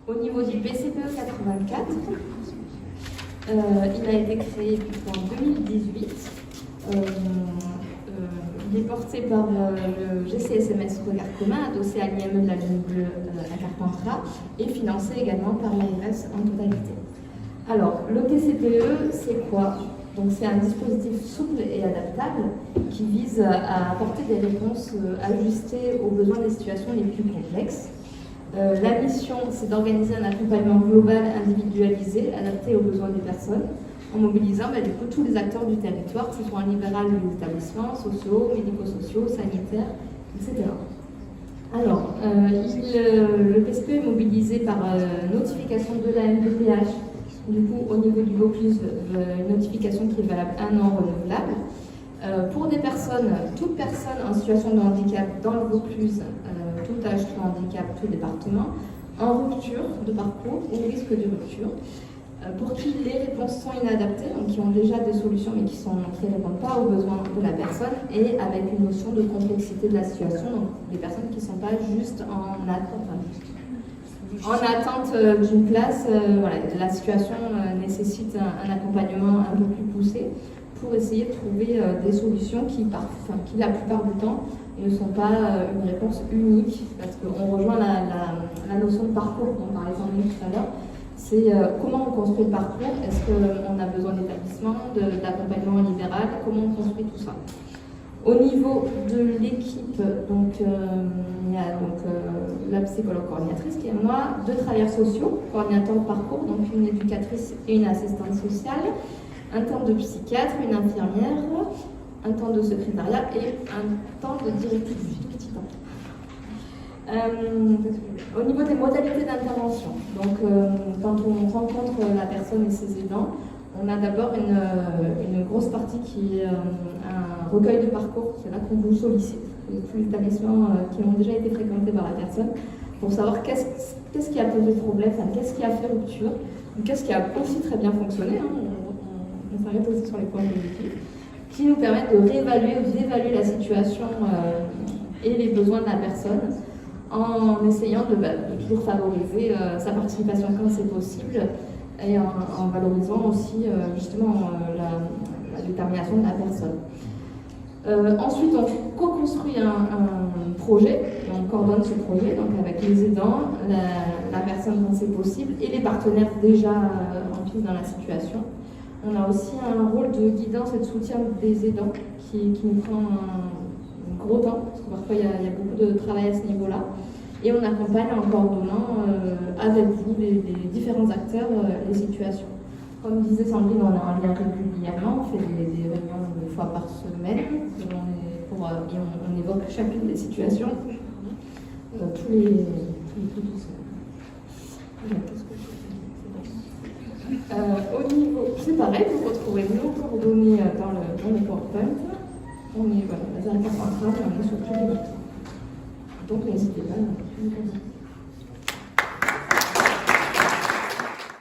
Au niveau du PCPE 84, il a été créé en 2018. Il est porté par le GCSMS Regard Commun, adossé à l'IME de la Ligne Bleue à Carpentras, et financé également par l'ARS en totalité. Alors, le TCPE, c'est quoi? Donc, c'est un dispositif souple et adaptable qui vise à apporter des réponses ajustées aux besoins des situations les plus complexes. La mission, c'est d'organiser un accompagnement global, individualisé, adapté aux besoins des personnes, en mobilisant du coup, tous les acteurs du territoire, que ce soit en libéral ou les établissements sociaux, médico-sociaux, sanitaires, etc. Alors, le PSP est mobilisé par notification de la MDPH, du coup, au niveau du Vaucluse, une notification qui est valable 1 an renouvelable. Pour des personnes, toute personne en situation de handicap dans le Vaucluse, tout âge, tout handicap, tout département, en rupture de parcours ou risque de rupture, pour qui les réponses sont inadaptées, donc qui ont déjà des solutions mais qui ne répondent pas aux besoins de la personne, et avec une notion de complexité de la situation, donc des personnes qui ne sont pas juste en attente d'une place. Voilà, la situation nécessite un accompagnement un peu plus poussé pour essayer de trouver des solutions qui, la plupart du temps, ne sont pas une réponse unique, parce qu'on rejoint la notion de parcours dont parlait Sandrine tout à l'heure. C'est comment on construit le parcours, est-ce qu'on a besoin d'établissement, d'accompagnement libéral, comment on construit tout ça. Au niveau de l'équipe, il y a la psychologue coordinatrice qui est moi, 2 travailleurs sociaux, coordinateurs de parcours, donc une éducatrice et une assistante sociale, un temps de psychiatre, une infirmière, un temps de secrétariat et un temps de directrice, tout petit temps. Au niveau des modalités d'intervention, donc quand on rencontre la personne et ses aidants, on a d'abord une grosse partie qui est un recueil de parcours, c'est là qu'on vous sollicite, tous les établissements qui ont déjà été fréquentés par la personne, pour savoir qu'est-ce qui a posé problème, qu'est-ce qui a fait rupture, qu'est-ce qui a aussi très bien fonctionné, on s'arrête aussi sur les points positifs, qui nous permettent de réévaluer ou d'évaluer la situation et les besoins de la personne, en essayant de toujours favoriser sa participation quand c'est possible, et en valorisant aussi justement la détermination de la personne. Ensuite, on co-construit un projet, et on coordonne ce projet donc avec les aidants, la personne quand c'est possible, et les partenaires déjà en piste dans la situation. On a aussi un rôle de guidance et de soutien des aidants qui nous prend un gros temps, parce que parfois il y a beaucoup de travail à ce niveau-là. Et on accompagne en coordonnant avec vous, les différents acteurs, les situations. Comme disait Sandrine, on a un lien régulièrement, on fait des réunions 2 fois par semaine, et on évoque chacune des situations tous les 2 semaines. Au niveau, c'est pareil, vous retrouverez nos coordonnées dans le PowerPoint. On est à Carpentras, on est sur tous les mots. Donc n'hésitez pas.